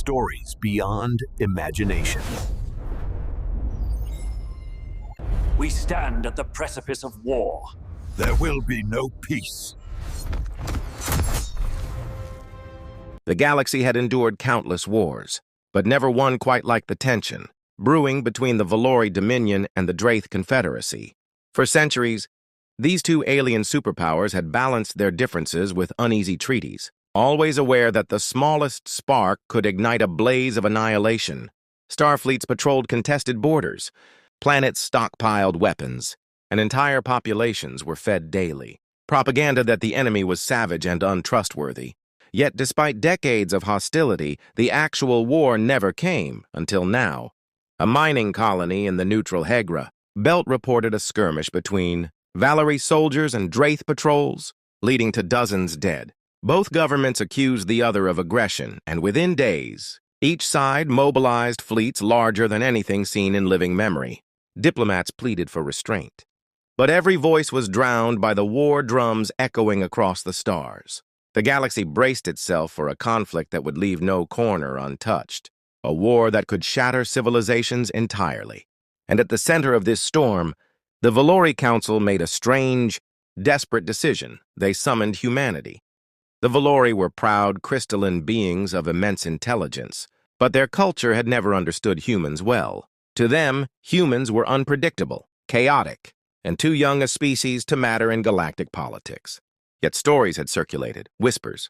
stories beyond imagination. We stand at the precipice of war. There will be no peace. The galaxy had endured countless wars, but never one quite like the tension brewing between the Valori Dominion and the Drayth Confederacy. For centuries, these two alien superpowers had balanced their differences with uneasy treaties, always aware that the smallest spark could ignite a blaze of annihilation. Starfleets patrolled contested borders, planets stockpiled weapons, and entire populations were fed daily. Propaganda that the enemy was savage and untrustworthy. Yet despite decades of hostility, the actual war never came until now. A mining colony in the neutral Hegra belt reported a skirmish between Valori soldiers and Drayth patrols, leading to dozens dead. Both governments accused the other of aggression, and within days, each side mobilized fleets larger than anything seen in living memory. Diplomats pleaded for restraint. But every voice was drowned by the war drums echoing across the stars. The galaxy braced itself for a conflict that would leave no corner untouched, a war that could shatter civilizations entirely. And at the center of this storm, the Valori Council made a strange, desperate decision. They summoned humanity. The Valori were proud, crystalline beings of immense intelligence, but their culture had never understood humans well. To them, humans were unpredictable, chaotic, and too young a species to matter in galactic politics. Yet stories had circulated, whispers,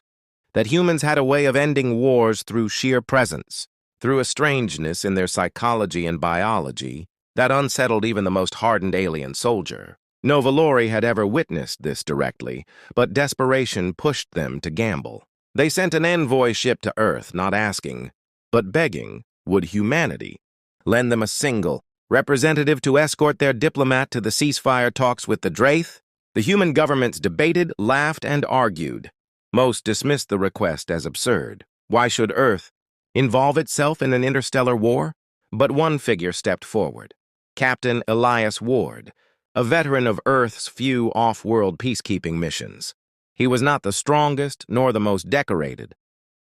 that humans had a way of ending wars through sheer presence, through a strangeness in their psychology and biology that unsettled even the most hardened alien soldier. No Valori had ever witnessed this directly, but desperation pushed them to gamble. They sent an envoy ship to Earth, not asking, but begging, would humanity lend them a single representative to escort their diplomat to the ceasefire talks with the Drayth? The human governments debated, laughed, and argued. Most dismissed the request as absurd. Why should Earth involve itself in an interstellar war? But one figure stepped forward. Captain Elias Ward, a veteran of Earth's few off-world peacekeeping missions. He was not the strongest nor the most decorated,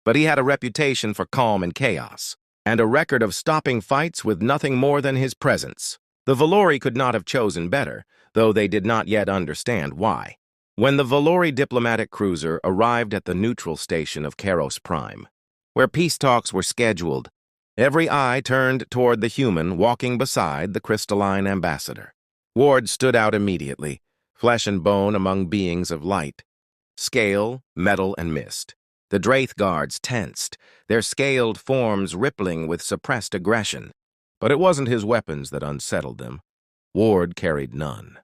but he had a reputation for calm and chaos, and a record of stopping fights with nothing more than his presence. The Valori could not have chosen better, though they did not yet understand why. When the Valori diplomatic cruiser arrived at the neutral station of Keros Prime, where peace talks were scheduled, every eye turned toward the human walking beside the crystalline ambassador. Ward stood out immediately, flesh and bone among beings of light, scale, metal, and mist. The Drayth guards tensed, their scaled forms rippling with suppressed aggression. But it wasn't his weapons that unsettled them. Ward carried none.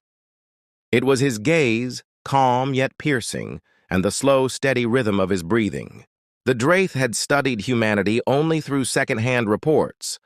It was his gaze, calm yet piercing, and the slow, steady rhythm of his breathing. The Drayth had studied humanity only through second-hand reports,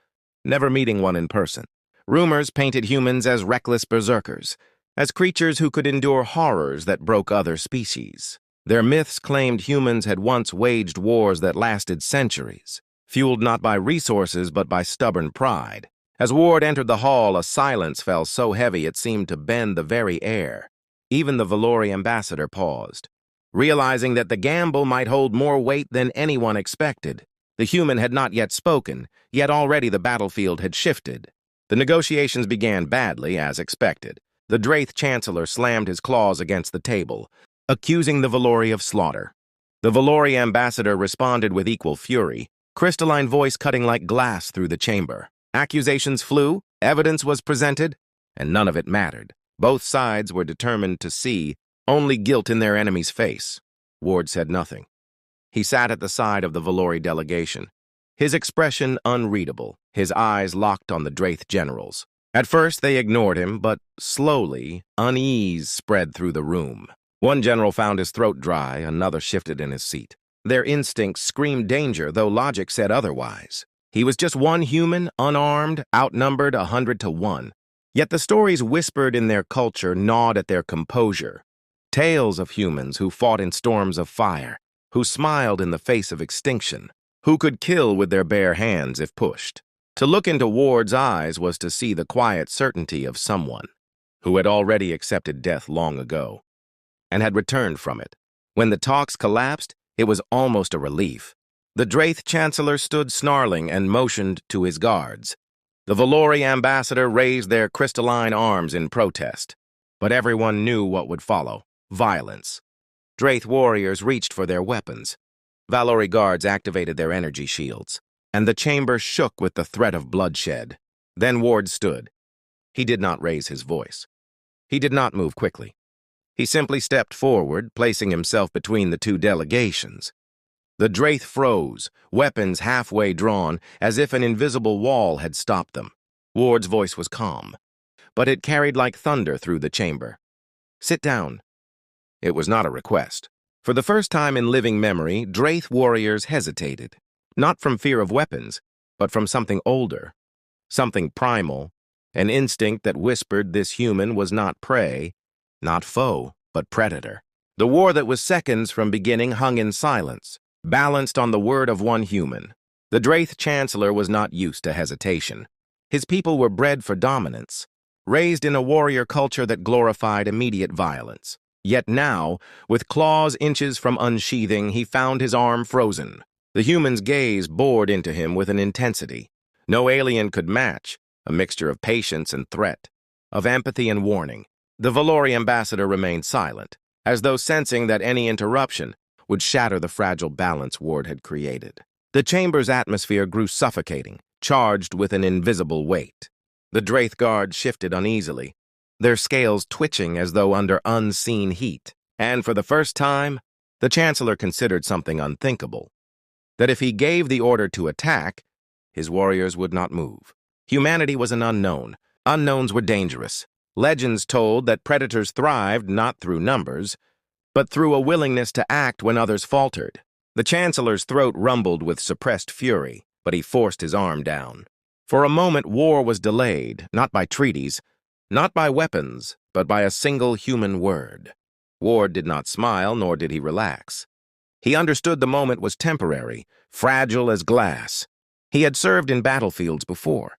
never meeting one in person. Rumors painted humans as reckless berserkers, as creatures who could endure horrors that broke other species. Their myths claimed humans had once waged wars that lasted centuries, fueled not by resources but by stubborn pride. As Ward entered the hall, a silence fell so heavy it seemed to bend the very air. Even the Valori ambassador paused, realizing that the gamble might hold more weight than anyone expected. The human had not yet spoken, yet already the battlefield had shifted. The negotiations began badly, as expected. The Drayth chancellor slammed his claws against the table, accusing the Valori of slaughter. The Valori ambassador responded with equal fury, crystalline voice cutting like glass through the chamber. Accusations flew, evidence was presented, and none of it mattered. Both sides were determined to see only guilt in their enemy's face. Ward said nothing. He sat at the side of the Valori delegation, his expression unreadable, his eyes locked on the Drayth generals. At first they ignored him, but slowly, unease spread through the room. One general found his throat dry, another shifted in his seat. Their instincts screamed danger, though logic said otherwise. He was just one human, unarmed, outnumbered 100 to 1. Yet the stories whispered in their culture gnawed at their composure. Tales of humans who fought in storms of fire, who smiled in the face of extinction, who could kill with their bare hands if pushed. To look into Ward's eyes was to see the quiet certainty of someone who had already accepted death long ago and had returned from it. When the talks collapsed, it was almost a relief. The Drayth Chancellor stood snarling and motioned to his guards. The Valori ambassador raised their crystalline arms in protest. But everyone knew what would follow: violence. Drayth warriors reached for their weapons. Valori guards activated their energy shields, and the chamber shook with the threat of bloodshed. Then Ward stood. He did not raise his voice. He did not move quickly. He simply stepped forward, placing himself between the two delegations. The Drayth froze, weapons halfway drawn, as if an invisible wall had stopped them. Ward's voice was calm, but it carried like thunder through the chamber. "Sit down." It was not a request. For the first time in living memory, Drayth warriors hesitated, not from fear of weapons, but from something older, something primal, an instinct that whispered this human was not prey, not foe, but predator. The war that was seconds from beginning hung in silence, balanced on the word of one human. The Drayth Chancellor was not used to hesitation. His people were bred for dominance, raised in a warrior culture that glorified immediate violence. Yet now, with claws inches from unsheathing, he found his arm frozen. The human's gaze bored into him with an intensity no alien could match, a mixture of patience and threat, of empathy and warning. The Valori ambassador remained silent, as though sensing that any interruption would shatter the fragile balance Ward had created. The chamber's atmosphere grew suffocating, charged with an invisible weight. The Drayth guards shifted uneasily, their scales twitching as though under unseen heat. And for the first time, the Chancellor considered something unthinkable: that if he gave the order to attack, his warriors would not move. Humanity was an unknown. Unknowns were dangerous. Legends told that predators thrived not through numbers, but through a willingness to act when others faltered. The Chancellor's throat rumbled with suppressed fury, but he forced his arm down. For a moment, war was delayed, not by treaties, not by weapons, but by a single human word. Ward did not smile, nor did he relax. He understood the moment was temporary, fragile as glass. He had served in battlefields before,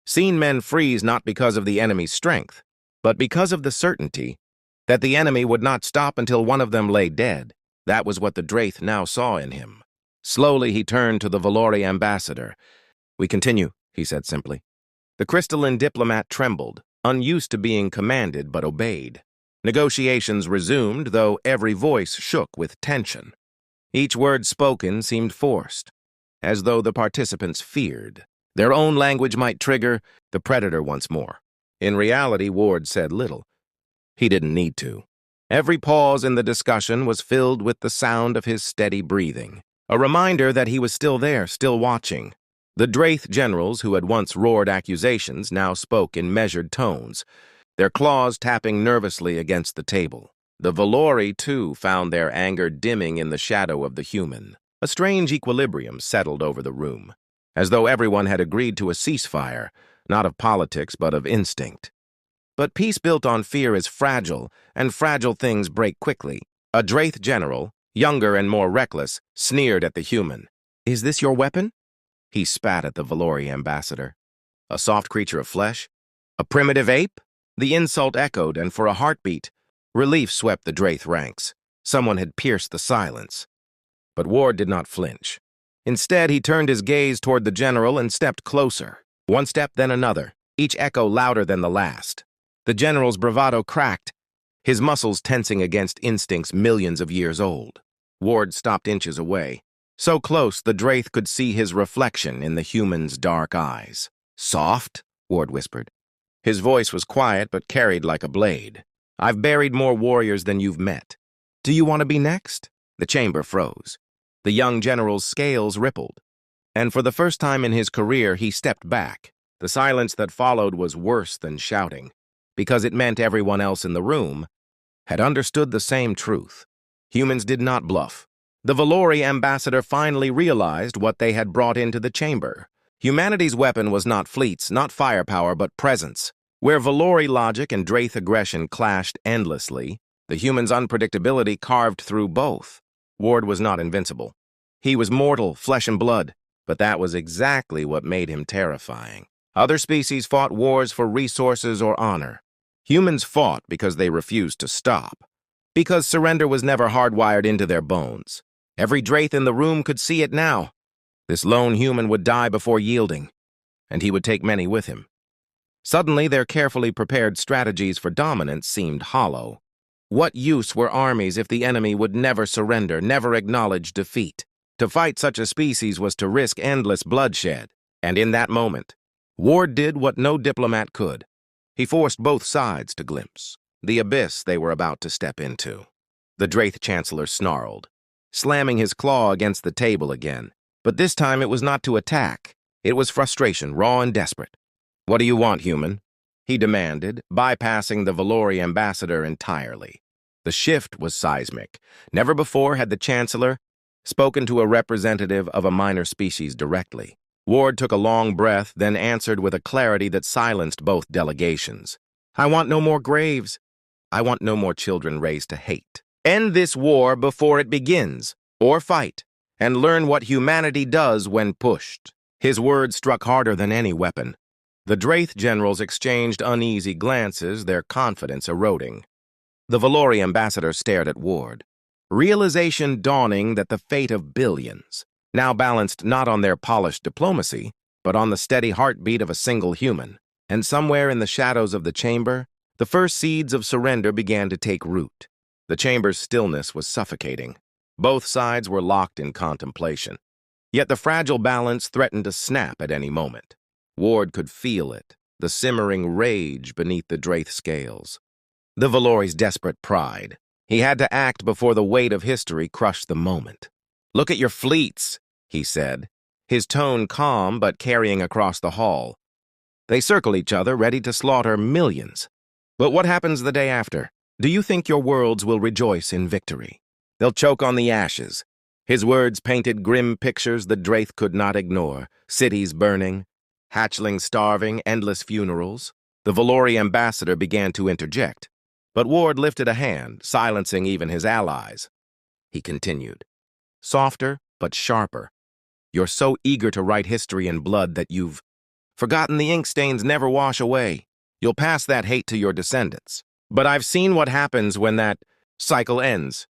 seen men freeze not because of the enemy's strength, but because of the certainty that the enemy would not stop until one of them lay dead. That was what the Drayth now saw in him. Slowly he turned to the Valori ambassador. "We continue," he said simply. The crystalline diplomat trembled, unused to being commanded but obeyed. Negotiations resumed, though every voice shook with tension. Each word spoken seemed forced, as though the participants feared their own language might trigger the predator once more. In reality, Ward said little. He didn't need to. Every pause in the discussion was filled with the sound of his steady breathing, a reminder that he was still there, still watching. The Drayth generals, who had once roared accusations, now spoke in measured tones, their claws tapping nervously against the table. The Valori, too, found their anger dimming in the shadow of the human. A strange equilibrium settled over the room, as though everyone had agreed to a ceasefire, not of politics but of instinct. But peace built on fear is fragile, and fragile things break quickly. A Drayth general, younger and more reckless, sneered at the human. "Is this your weapon?" He spat at the Valori ambassador. "A soft creature of flesh? A primitive ape?" The insult echoed, and for a heartbeat, relief swept the Drayth ranks. Someone had pierced the silence. But Ward did not flinch. Instead, he turned his gaze toward the general and stepped closer. One step, then another, each echo louder than the last. The general's bravado cracked, his muscles tensing against instincts millions of years old. Ward stopped inches away, so close the Drayth could see his reflection in the human's dark eyes. "Soft?" Ward whispered. His voice was quiet but carried like a blade. "I've buried more warriors than you've met. Do you want to be next?" The chamber froze. The young general's scales rippled, and for the first time in his career he stepped back. The silence that followed was worse than shouting, because it meant everyone else in the room had understood the same truth. Humans did not bluff. The Valori ambassador finally realized what they had brought into the chamber. Humanity's weapon was not fleets, not firepower, but presence. Where Valori logic and Drayth aggression clashed endlessly, the human's unpredictability carved through both. Ward was not invincible. He was mortal, flesh and blood, but that was exactly what made him terrifying. Other species fought wars for resources or honor. Humans fought because they refused to stop, because surrender was never hardwired into their bones. Every Drayth in the room could see it now. This lone human would die before yielding, and he would take many with him. Suddenly, their carefully prepared strategies for dominance seemed hollow. What use were armies if the enemy would never surrender, never acknowledge defeat? To fight such a species was to risk endless bloodshed, and in that moment, Ward did what no diplomat could. He forced both sides to glimpse the abyss they were about to step into. The Drayth Chancellor snarled, slamming his claw against the table again. But this time it was not to attack. It was frustration, raw and desperate. "What do you want, human?" he demanded, bypassing the Valori ambassador entirely. The shift was seismic. Never before had the Chancellor spoken to a representative of a minor species directly. Ward took a long breath, then answered with a clarity that silenced both delegations. "I want no more graves. I want no more children raised to hate. End this war before it begins, or fight, and learn what humanity does when pushed." His words struck harder than any weapon. The Drayth generals exchanged uneasy glances, their confidence eroding. The Valori ambassador stared at Ward, realization dawning that the fate of billions now balanced not on their polished diplomacy, but on the steady heartbeat of a single human. And somewhere in the shadows of the chamber, the first seeds of surrender began to take root. The chamber's stillness was suffocating. Both sides were locked in contemplation. Yet the fragile balance threatened to snap at any moment. Ward could feel it, the simmering rage beneath the Drayth scales. The Valori's desperate pride. He had to act before the weight of history crushed the moment. "Look at your fleets," he said, his tone calm but carrying across the hall. "They circle each other, ready to slaughter millions. But what happens the day after? Do you think your worlds will rejoice in victory? They'll choke on the ashes." His words painted grim pictures the Drayth could not ignore. Cities burning, hatchlings starving, endless funerals. The Valori ambassador began to interject, but Ward lifted a hand, silencing even his allies. He continued, softer but sharper. "You're so eager to write history in blood that you've forgotten the ink stains never wash away. You'll pass that hate to your descendants. But I've seen what happens when that cycle ends.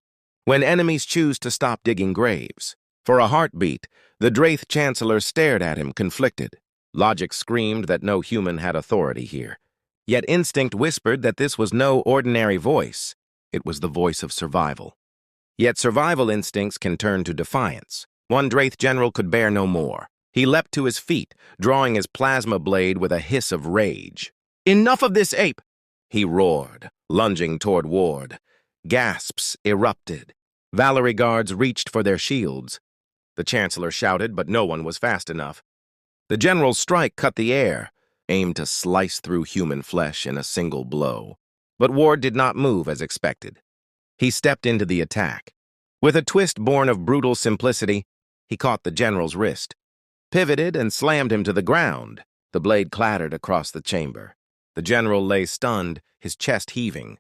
When enemies choose to stop digging graves." For a heartbeat, the Drayth Chancellor stared at him, conflicted. Logic screamed that no human had authority here. Yet instinct whispered that this was no ordinary voice. It was the voice of survival. Yet survival instincts can turn to defiance. One Drayth general could bear no more. He leapt to his feet, drawing his plasma blade with a hiss of rage. "Enough of this ape!" he roared, lunging toward Ward. Gasps erupted. Valori guards reached for their shields. The Chancellor shouted, but no one was fast enough. The general's strike cut the air, aimed to slice through human flesh in a single blow. But Ward did not move as expected. He stepped into the attack. With a twist born of brutal simplicity, he caught the general's wrist, pivoted, and slammed him to the ground. The blade clattered across the chamber. The general lay stunned, his chest heaving,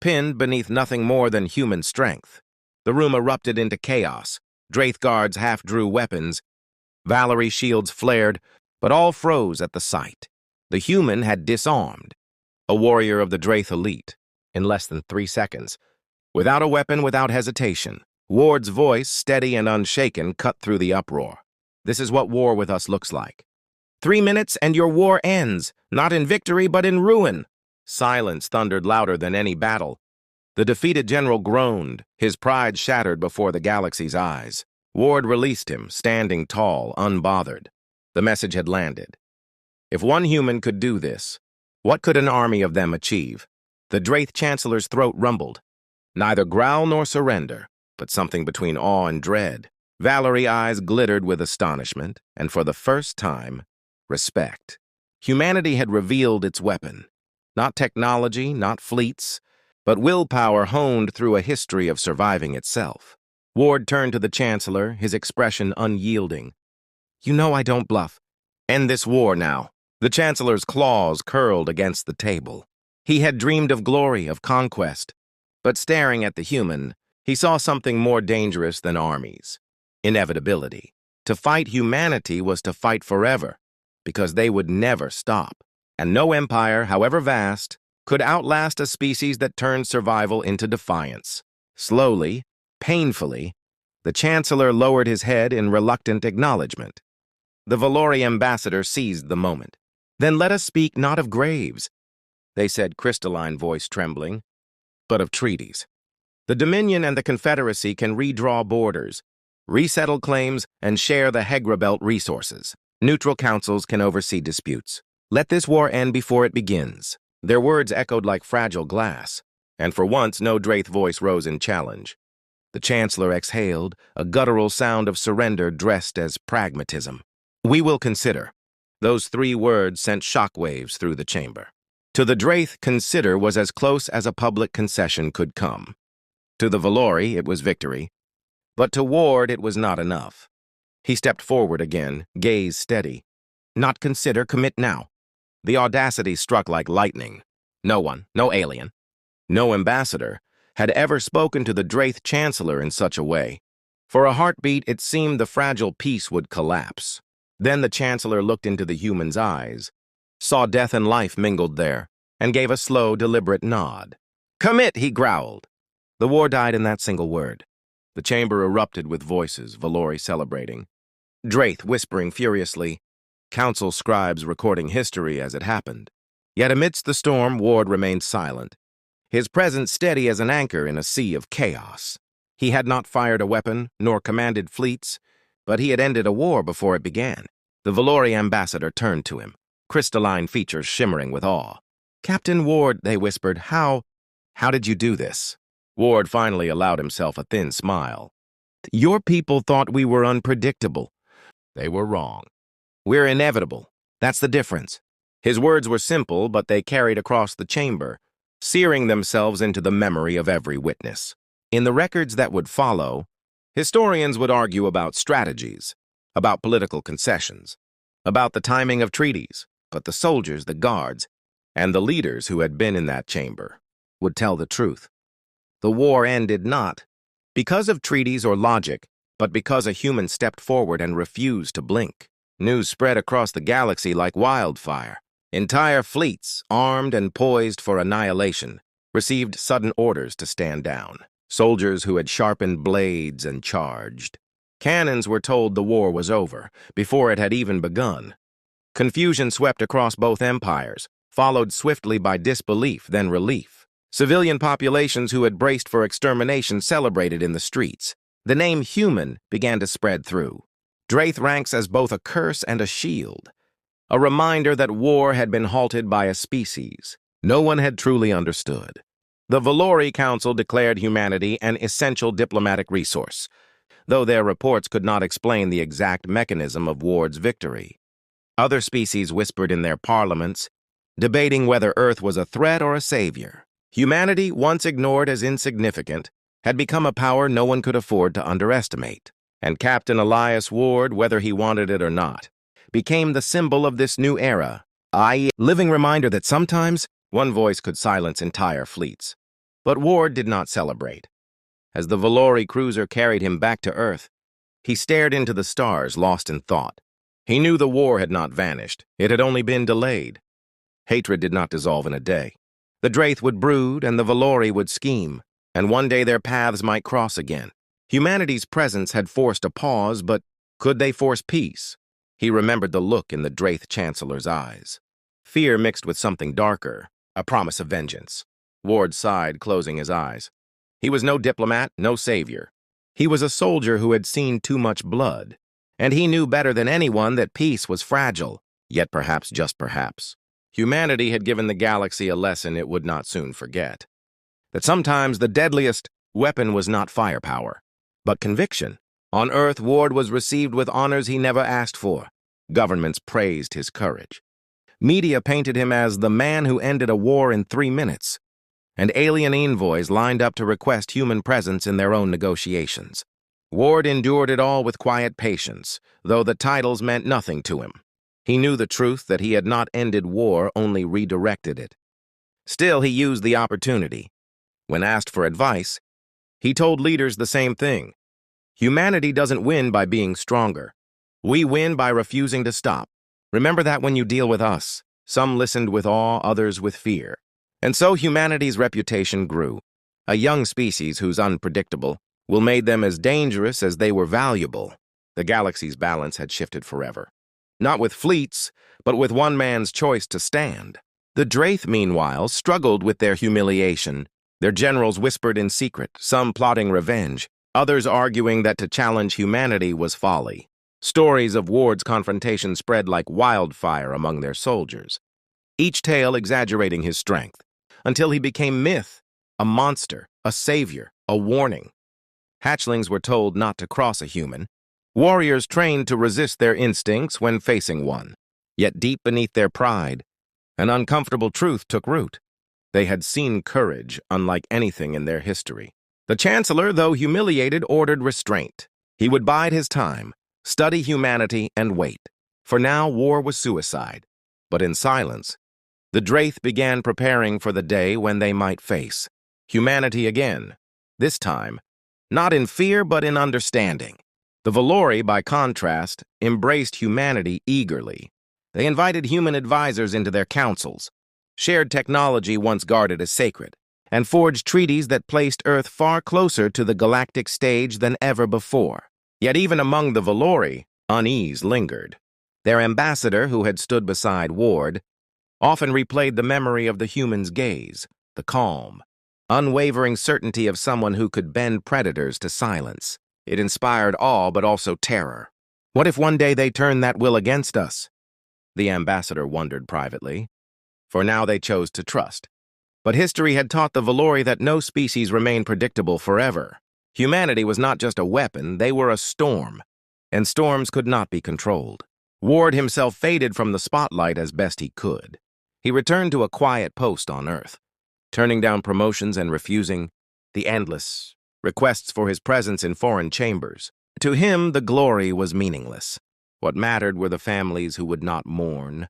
pinned beneath nothing more than human strength. The room erupted into chaos. Drayth guards half drew weapons. Valori shields flared, but all froze at the sight. The human had disarmed, a warrior of the Drayth elite, in less than 3 seconds. Without a weapon, without hesitation, Ward's voice, steady and unshaken, cut through the uproar. "This is what war with us looks like. 3 minutes and your war ends, not in victory but in ruin." Silence thundered louder than any battle. The defeated general groaned, his pride shattered before the galaxy's eyes. Ward released him, standing tall, unbothered. The message had landed. If one human could do this, what could an army of them achieve? The Drayth Chancellor's throat rumbled. Neither growl nor surrender, but something between awe and dread. Valori eyes glittered with astonishment, and for the first time, respect. Humanity had revealed its weapon. Not technology, not fleets, but willpower honed through a history of surviving itself. Ward turned to the Chancellor, his expression unyielding. "You know I don't bluff. End this war now." The Chancellor's claws curled against the table. He had dreamed of glory, of conquest. But staring at the human, he saw something more dangerous than armies. Inevitability. To fight humanity was to fight forever, because they would never stop. And no empire, however vast, could outlast a species that turned survival into defiance. Slowly, painfully, The Chancellor lowered his head in reluctant acknowledgement. The Valori ambassador seized the moment. "Then let us speak not of graves," they said, crystalline voice trembling, "but of treaties. The Dominion and the Confederacy can redraw borders, resettle claims, and share the Hegra Belt resources. Neutral councils can oversee disputes. Let this war end before it begins." Their words echoed like fragile glass, and for once no Drayth voice rose in challenge. The Chancellor exhaled, a guttural sound of surrender dressed as pragmatism. "We will consider." Those 3 words sent shockwaves through the chamber. To the Drayth, consider was as close as a public concession could come. To the Valori, it was victory. But to Ward, it was not enough. He stepped forward again, gaze steady. "Not consider, commit now." The audacity struck like lightning. No one, no alien, no ambassador, had ever spoken to the Drayth Chancellor in such a way. For a heartbeat, it seemed the fragile peace would collapse. Then the Chancellor looked into the human's eyes, saw death and life mingled there, and gave a slow, deliberate nod. "Commit," he growled. The war died in that single word. The chamber erupted with voices, Valori celebrating, Drayth whispering furiously, council scribes recording history as it happened. Yet amidst the storm, Ward remained silent, his presence steady as an anchor in a sea of chaos. He had not fired a weapon, nor commanded fleets, but he had ended a war before it began. The Valori ambassador turned to him, crystalline features shimmering with awe. "Captain Ward," they whispered, how did you do this?" Ward finally allowed himself a thin smile. "Your people thought we were unpredictable. They were wrong. We're inevitable. That's the difference." His words were simple, but they carried across the chamber, searing themselves into the memory of every witness. In the records that would follow, historians would argue about strategies, about political concessions, about the timing of treaties, but the soldiers, the guards, and the leaders who had been in that chamber would tell the truth. The war ended not because of treaties or logic, but because a human stepped forward and refused to blink. News spread across the galaxy like wildfire. Entire fleets, armed and poised for annihilation, received sudden orders to stand down. Soldiers who had sharpened blades and charged. Cannons were told the war was over, before it had even begun. Confusion swept across both empires, followed swiftly by disbelief, then relief. Civilian populations who had braced for extermination celebrated in the streets. The name human began to spread through. Drayth ranks as both a curse and a shield, a reminder that war had been halted by a species no one had truly understood. The Valori Council declared humanity an essential diplomatic resource, though their reports could not explain the exact mechanism of Ward's victory. Other species whispered in their parliaments, debating whether Earth was a threat or a savior. Humanity, once ignored as insignificant, had become a power no one could afford to underestimate. And Captain Elias Ward, whether he wanted it or not, became the symbol of this new era, a living reminder that sometimes one voice could silence entire fleets. But Ward did not celebrate. As the Valori cruiser carried him back to Earth, he stared into the stars, lost in thought. He knew the war had not vanished. It had only been delayed. Hatred did not dissolve in a day. The Drayth would brood, and the Valori would scheme, and one day their paths might cross again. Humanity's presence had forced a pause, but could they force peace? He remembered the look in the Drayth Chancellor's eyes. Fear mixed with something darker, a promise of vengeance. Ward sighed, closing his eyes. He was no diplomat, no savior. He was a soldier who had seen too much blood, and he knew better than anyone that peace was fragile, yet perhaps, just perhaps, humanity had given the galaxy a lesson it would not soon forget. That sometimes the deadliest weapon was not firepower, but conviction. On Earth, Ward was received with honors he never asked for. Governments praised his courage. Media painted him as the man who ended a war in 3 minutes, and alien envoys lined up to request human presence in their own negotiations. Ward endured it all with quiet patience, though the titles meant nothing to him. He knew the truth that he had not ended war, only redirected it. Still, he used the opportunity. When asked for advice, he told leaders the same thing. Humanity doesn't win by being stronger. We win by refusing to stop. Remember that when you deal with us. Some listened with awe, others with fear. And so humanity's reputation grew. A young species whose unpredictable, will made them as dangerous as they were valuable. The galaxy's balance had shifted forever. Not with fleets, but with one man's choice to stand. The Drayth, meanwhile, struggled with their humiliation. Their generals whispered in secret, some plotting revenge, others arguing that to challenge humanity was folly. Stories of Ward's confrontation spread like wildfire among their soldiers, each tale exaggerating his strength, until he became myth, a monster, a savior, a warning. Hatchlings were told not to cross a human, warriors trained to resist their instincts when facing one. Yet deep beneath their pride, an uncomfortable truth took root. They had seen courage unlike anything in their history. The Chancellor, though humiliated, ordered restraint. He would bide his time, study humanity, and wait. For now, war was suicide. But in silence, the Drayth began preparing for the day when they might face humanity again. This time, not in fear, but in understanding. The Valori, by contrast, embraced humanity eagerly. They invited human advisors into their councils, shared technology once guarded as sacred, and forged treaties that placed Earth far closer to the galactic stage than ever before. Yet even among the Valori, unease lingered. Their ambassador, who had stood beside Ward, often replayed the memory of the human's gaze, the calm, unwavering certainty of someone who could bend predators to silence. It inspired awe but also terror. What if one day they turned that will against us? The ambassador wondered privately. For now they chose to trust. But history had taught the Valori that no species remained predictable forever. Humanity was not just a weapon, they were a storm, and storms could not be controlled. Ward himself faded from the spotlight as best he could. He returned to a quiet post on Earth, turning down promotions and refusing the endless requests for his presence in foreign chambers. To him, the glory was meaningless. What mattered were the families who would not mourn,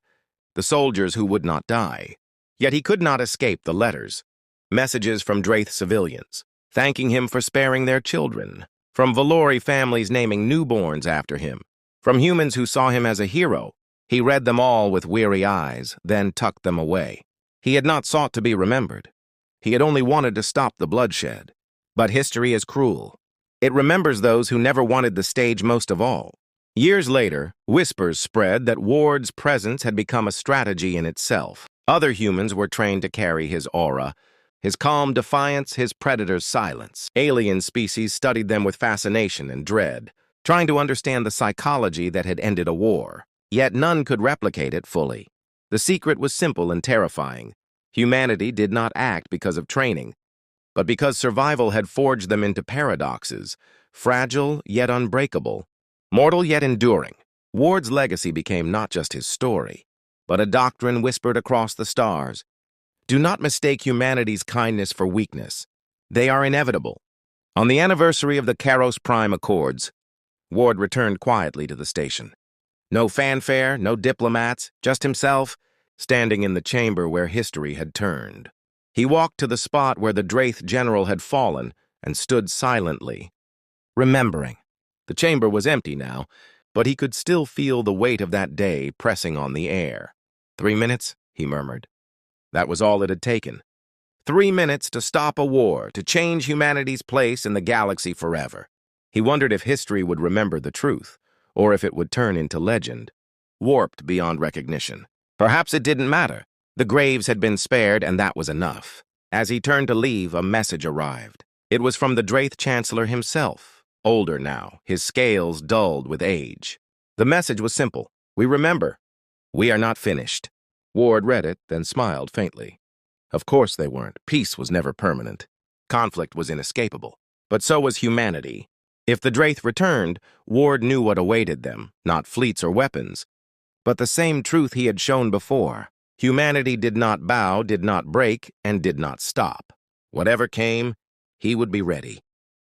the soldiers who would not die. Yet he could not escape the letters, messages from Drayth civilians, thanking him for sparing their children, from Valori families naming newborns after him, from humans who saw him as a hero. He read them all with weary eyes, then tucked them away. He had not sought to be remembered. He had only wanted to stop the bloodshed. But history is cruel. It remembers those who never wanted the stage most of all. Years later, whispers spread that Ward's presence had become a strategy in itself. Other humans were trained to carry his aura, his calm defiance, his predator's silence. Alien species studied them with fascination and dread, trying to understand the psychology that had ended a war. Yet none could replicate it fully. The secret was simple and terrifying. Humanity did not act because of training, but because survival had forged them into paradoxes, fragile yet unbreakable, mortal yet enduring. Ward's legacy became not just his story, but a doctrine whispered across the stars. Do not mistake humanity's kindness for weakness. They are inevitable. On the anniversary of the Karos Prime Accords, Ward returned quietly to the station. No fanfare, no diplomats, just himself, standing in the chamber where history had turned. He walked to the spot where the Drayth general had fallen and stood silently, remembering. The chamber was empty now, but he could still feel the weight of that day pressing on the air. 3 minutes, he murmured. That was all it had taken. 3 minutes to stop a war, to change humanity's place in the galaxy forever. He wondered if history would remember the truth, or if it would turn into legend, warped beyond recognition. Perhaps it didn't matter. The graves had been spared, and that was enough. As he turned to leave, a message arrived. It was from the Drayth Chancellor himself, older now, his scales dulled with age. The message was simple. We remember. We are not finished. Ward read it, then smiled faintly. Of course they weren't. Peace was never permanent. Conflict was inescapable. But so was humanity. If the Drayth returned, Ward knew what awaited them, not fleets or weapons, but the same truth he had shown before. Humanity did not bow, did not break, and did not stop. Whatever came, he would be ready.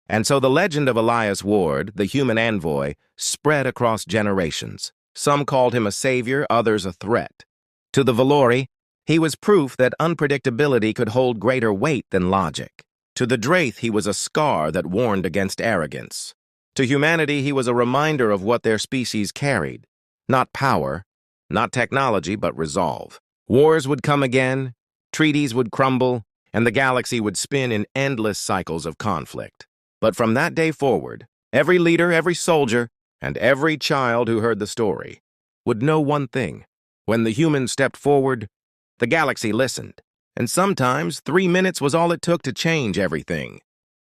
And so the legend of Elias Ward, the human envoy, spread across generations. Some called him a savior, others a threat. To the Valori, he was proof that unpredictability could hold greater weight than logic. To the Drayth, he was a scar that warned against arrogance. To humanity, he was a reminder of what their species carried. Not power, not technology, but resolve. Wars would come again, treaties would crumble, and the galaxy would spin in endless cycles of conflict. But from that day forward, every leader, every soldier, and every child who heard the story would know one thing. When the humans stepped forward, the galaxy listened. And sometimes 3 minutes was all it took to change everything.